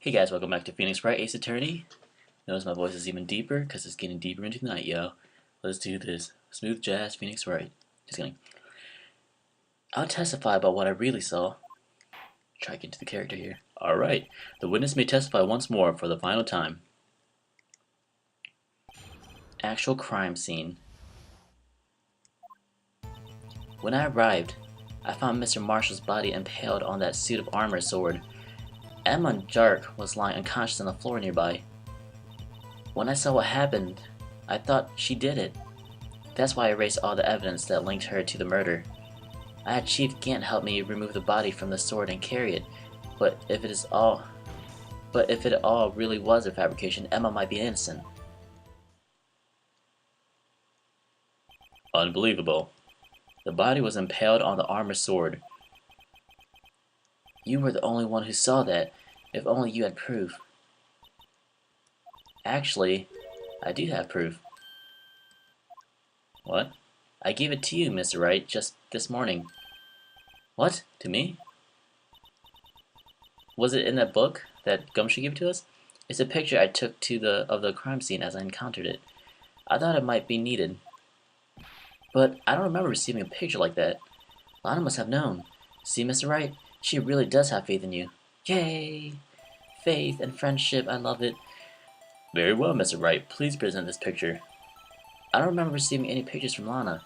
Hey guys, welcome back to Phoenix Wright Ace Attorney. Notice my voice is even deeper because it's getting deeper into the night, yo. Let's do this. Smooth jazz, Phoenix Wright. Just kidding. I'll testify about what I really saw. Try to get into the character here. Alright, the witness may testify once more for the final time. Actual crime scene. When I arrived, I found Mr. Marshall's body impaled on that suit of armor sword. Emma Jark was lying unconscious on the floor nearby. When I saw what happened, I thought she did it. That's why I erased all the evidence that linked her to the murder. I had Chief Gant help me remove the body from the sword and carry it, but if it all really was a fabrication, Emma might be innocent. Unbelievable. The body was impaled on the armor sword. You were the only one who saw that. If only you had proof. Actually, I do have proof. What? I gave it to you, Mr. Wright, just this morning. What? To me? Was it in that book that Gumshoe gave to us? It's a picture I took of the crime scene as I encountered it. I thought it might be needed. But I don't remember receiving a picture like that. Lana must have known. See, Mr. Wright? She really does have faith in you. Yay! Faith and friendship, I love it. Very well, Mr. Wright. Please present this picture. I don't remember receiving any pictures from Lana.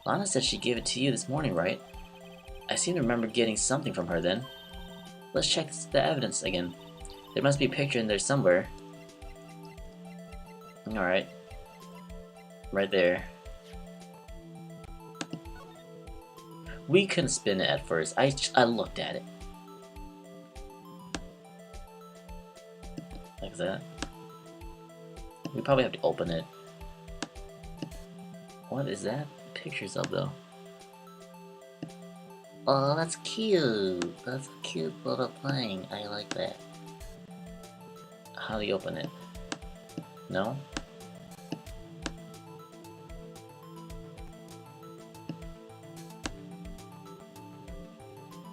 Lana said she gave it to you this morning, right? I seem to remember getting something from her then. Let's check the evidence again. There must be a picture in there somewhere. Alright. Right there. We couldn't spin it at first. I looked at it. Like that. We probably have to open it. What is that pictures of though? Oh, that's cute. That's a cute little thing. I like that. How do you open it? No?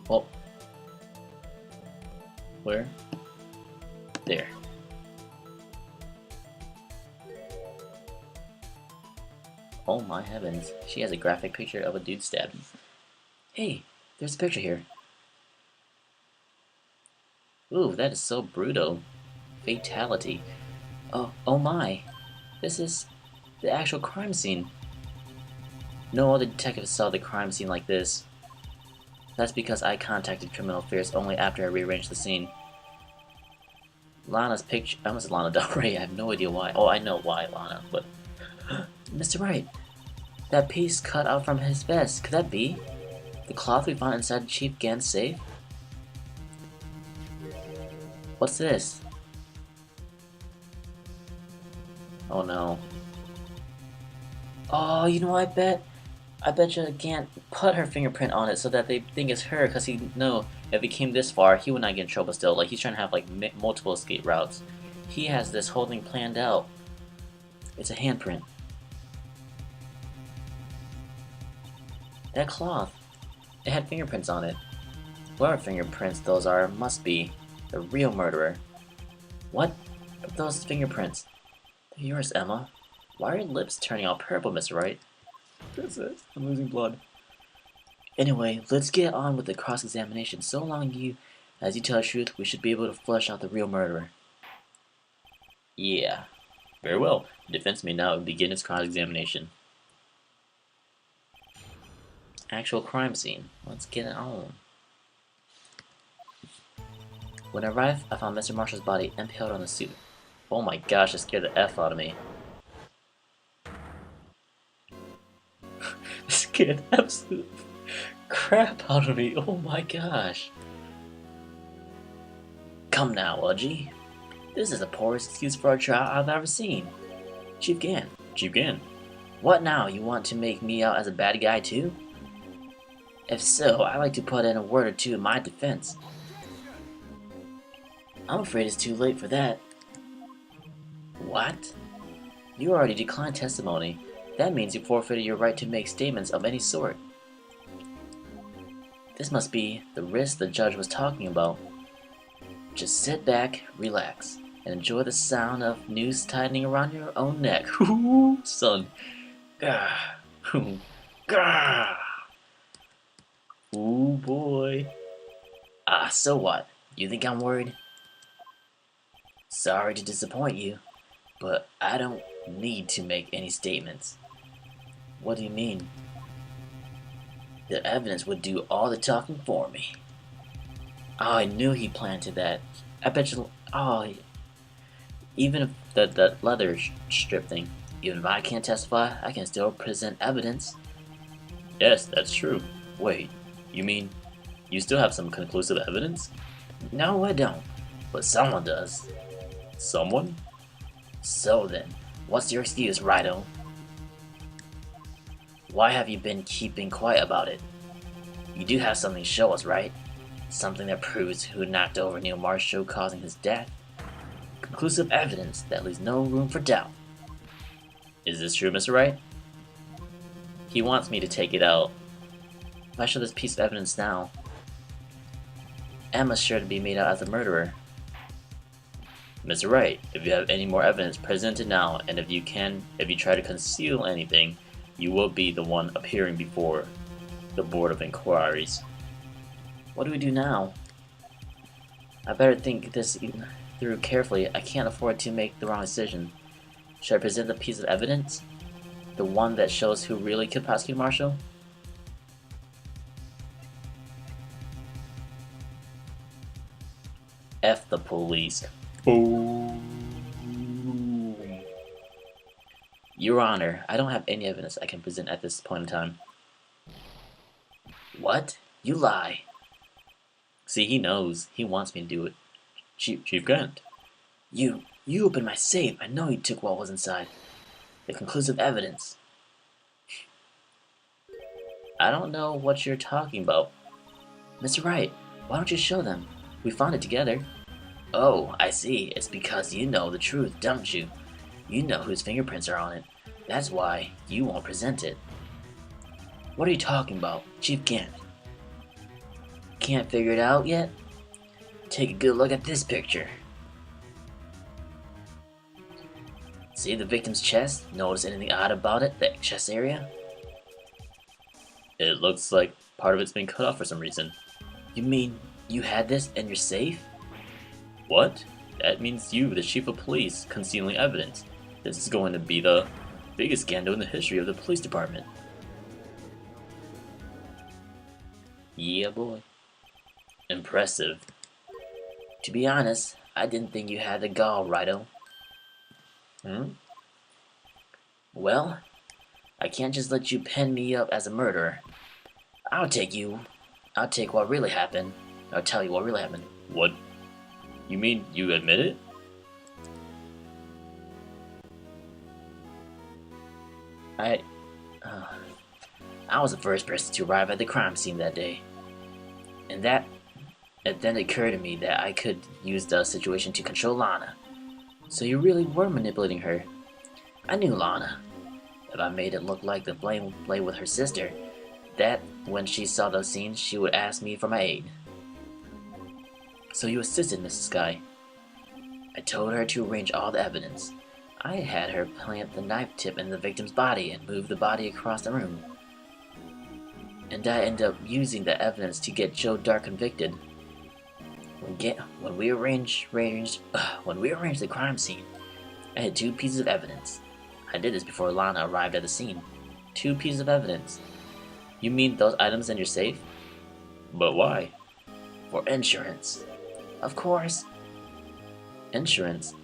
Oh. Where? There. Oh my heavens. She has a graphic picture of a dude stabbed. Hey, there's a picture here. Ooh, that is so brutal. Fatality. Oh my. This is the actual crime scene. No other detective saw the crime scene like this. That's because I contacted Criminal Affairs only after I rearranged the scene. Lana's picture. I almost said Lana Del Rey. I have no idea why. Oh, I know why, Lana, but. Mr. Wright! That piece cut out from his vest. Could that be the cloth we found inside Chief Gant's safe? What's this? Oh no. Oh, you know, I bet you Gant put her fingerprint on it so that they think it's her, because he know if he came this far, he would not get in trouble still. Like, he's trying to have, like, multiple escape routes. He has this whole thing planned out. It's a handprint. That cloth. It had fingerprints on it. Whatever fingerprints those are must be the real murderer. What? But those fingerprints. They're yours, Emma. Why are your lips turning all purple, Mr. Wright? That's it. I'm losing blood. Anyway, let's get on with the cross-examination. So long as you tell the truth, we should be able to flush out the real murderer. Yeah. Very well. The defense may now begin its cross-examination. Actual crime scene. Let's get it on. When I arrived, I found Mr. Marshall's body impaled on the suit. Oh my gosh, it scared the F out of me. It scared the absolute crap out of me. Oh my gosh. Come now, Udgy. This is the poorest excuse for a trial I've ever seen. Chief Gant. Chief Gant. What now? You want to make me out as a bad guy too? If so, I'd like to put in a word or two in my defense. I'm afraid it's too late for that. What? You already declined testimony. That means you forfeited your right to make statements of any sort. This must be the risk the judge was talking about. Just sit back, relax, and enjoy the sound of noose tightening around your own neck. Ooh, son. Gah. Gah. Ooh, boy. Ah, so what? You think I'm worried? Sorry to disappoint you, but I don't need to make any statements. What do you mean? The evidence would do all the talking for me. Oh, I knew he planted that. I bet you. Oh, even if the leather strip thing. Even if I can't testify, I can still present evidence. Yes, that's true. Wait, you mean you still have some conclusive evidence? No, I don't. But someone does. Someone? So then, what's your excuse, Righto? Why have you been keeping quiet about it? You do have something to show us, right? Something that proves who knocked over Neil Marshall, causing his death? Conclusive evidence that leaves no room for doubt. Is this true, Mr. Wright? He wants me to take it out. If I show this piece of evidence now, Emma's sure to be made out as a murderer. Mr. Wright, if you have any more evidence, present it now, and if you try to conceal anything, you will be the one appearing before the Board of Inquiries. What do we do now? I better think this through carefully. I can't afford to make the wrong decision. Should I present the piece of evidence? The one that shows who really killed Prosecutor Marshall? F the police. Boom. Your Honor, I don't have any evidence I can present at this point in time. What? You lie. See, he knows. He wants me to do it. Chief Grant. You opened my safe. I know you took what was inside. The conclusive evidence. I don't know what you're talking about. Mr. Wright, why don't you show them? We found it together. Oh, I see. It's because you know the truth, don't you? You know whose fingerprints are on it. That's why you won't present it. What are you talking about, Chief Gant? Can't figure it out yet? Take a good look at this picture. See the victim's chest? Notice anything odd about it, the chest area? It looks like part of it's been cut off for some reason. You mean you had this in your safe? What? That means you, the chief of police, concealing evidence. This is going to be the biggest scandal in the history of the police department. Yeah, boy. Impressive. To be honest, I didn't think you had the gall, Righto. Well, I can't just let you pen me up as a murderer. I'll take what really happened. I'll tell you what really happened. What? You mean you admit it? I was the first person to arrive at the crime scene that day. And it then occurred to me that I could use the situation to control Lana. So you really were manipulating her. I knew Lana. If I made it look like the blame lay with her sister, that when she saw those scenes, she would ask me for my aid. So you assisted Mrs. Sky. I told her to arrange all the evidence. I had her plant the knife tip in the victim's body and move the body across the room. And I ended up using the evidence to get Joe Dark convicted. When we arranged the crime scene, I had 2 pieces of evidence. I did this before Lana arrived at the scene. 2 pieces of evidence. You mean those items in your safe? But why? For insurance. Of course. Insurance?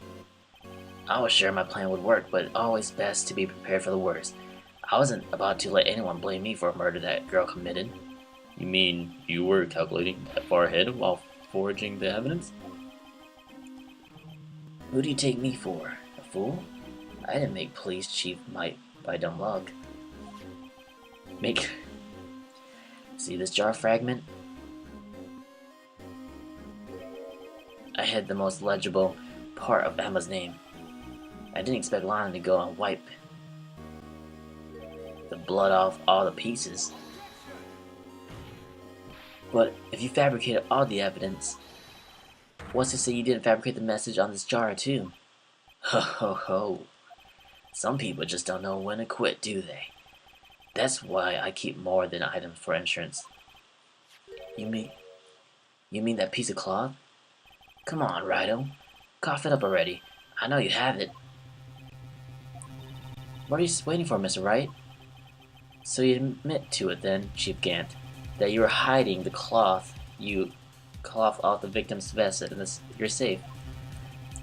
I was sure my plan would work, but always best to be prepared for the worst. I wasn't about to let anyone blame me for a murder that girl committed. You mean you were calculating that far ahead while forging the evidence? Who do you take me for? A fool? I didn't make police chief by dumb luck. See this jar fragment? I hid the most legible part of Emma's name. I didn't expect Lana to go and wipe the blood off all the pieces. But if you fabricated all the evidence, What's to say you didn't fabricate the message on this jar, too? Ho ho ho. Some people just don't know when to quit, do they? That's why I keep more than items for insurance. You mean that piece of cloth? Come on, Rido. Cough it up already. I know you have it. What are you waiting for, Mr. Wright? So you admit to it then, Chief Gant, that you were hiding the cloth off the victim's vest in your safe.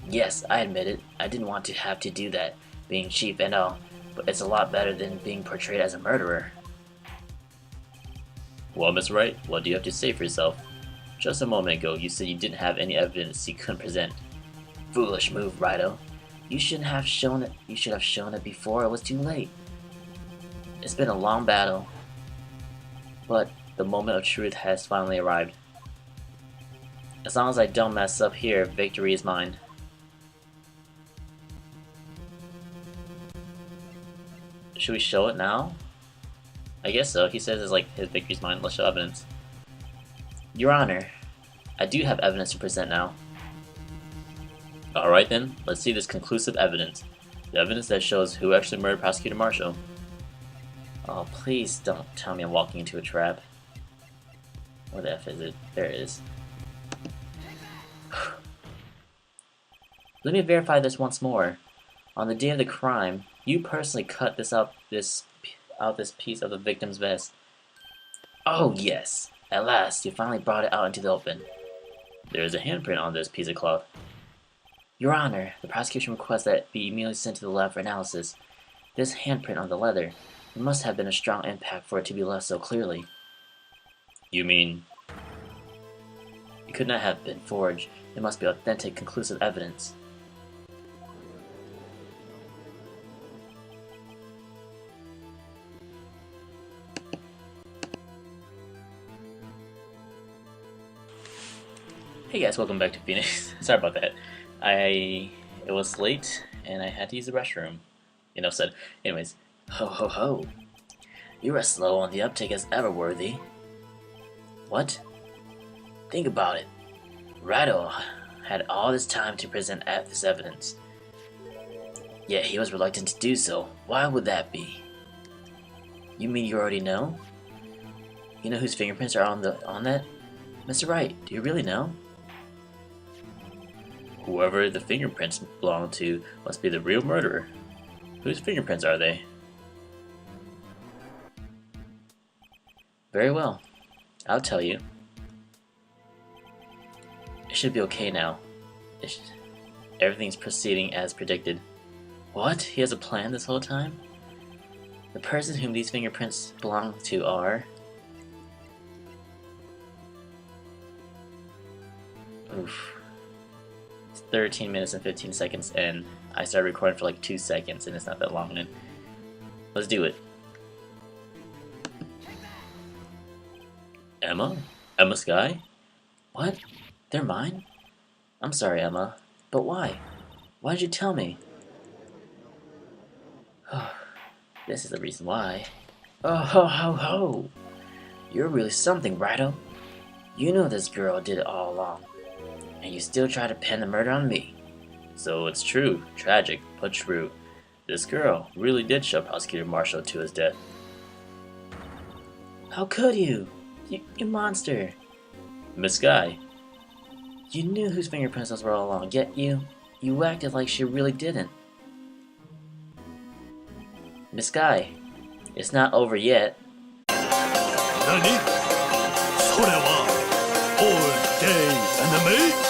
Yes, I admit it. I didn't want to have to do that, being cheap and all, but it's a lot better than being portrayed as a murderer. Well, Miss Wright, what do you have to say for yourself? Just a moment ago, you said you didn't have any evidence you couldn't present. Foolish move, Rido. You should have shown it before it was too late. It's been a long battle, but the moment of truth has finally arrived. As long as I don't mess up here, victory is mine. Should we show it now? I guess so. He says it's like his victory's mine. Let's show evidence. Your Honor, I do have evidence to present now. Alright then, let's see this conclusive evidence. The evidence that shows who actually murdered Prosecutor Marshall. Oh, please don't tell me I'm walking into a trap. Where the F is it? There it is. Let me verify this once more. On the day of the crime, you personally cut this piece of the victim's vest. Oh yes! At last, you finally brought it out into the open. There is a handprint on this piece of cloth. Your Honor, the prosecution requests that it be immediately sent to the lab for analysis. This handprint on the leather, it must have been a strong impact for it to be left so clearly. You mean? It could not have been forged. It must be authentic, conclusive evidence. Hey guys, welcome back to Phoenix. Sorry about that. It was late and I had to use the restroom. Enough said. Anyways, ho ho ho. You're as slow on the uptake as ever, Worthy. What? Think about it. Rido had all this time to present this evidence. Yet he was reluctant to do so. Why would that be? You mean you already know? You know whose fingerprints are on that? Mr. Wright, do you really know? Whoever the fingerprints belong to must be the real murderer. Whose fingerprints are they? Very well. I'll tell you. It should be okay now. Everything's proceeding as predicted. What? He has a plan this whole time? The person whom these fingerprints belong to are... Oof. 13 minutes and 15 seconds and I started recording for like 2 seconds and it's not that long. And let's do it. Emma? Emma Sky? What? They're mine? I'm sorry, Emma, but why? Why did you tell me? This is the reason why. Oh ho ho ho! You're really something, Rido. You know this girl did it all along. And you still try to pin the murder on me. So it's true, tragic, but true. This girl really did show Prosecutor Marshall to his death. How could you? You monster! Miss Sky. You knew whose fingerprints those were all along, yet you acted like she really didn't. Miss Sky, it's not over yet. NANI? それは all day anime?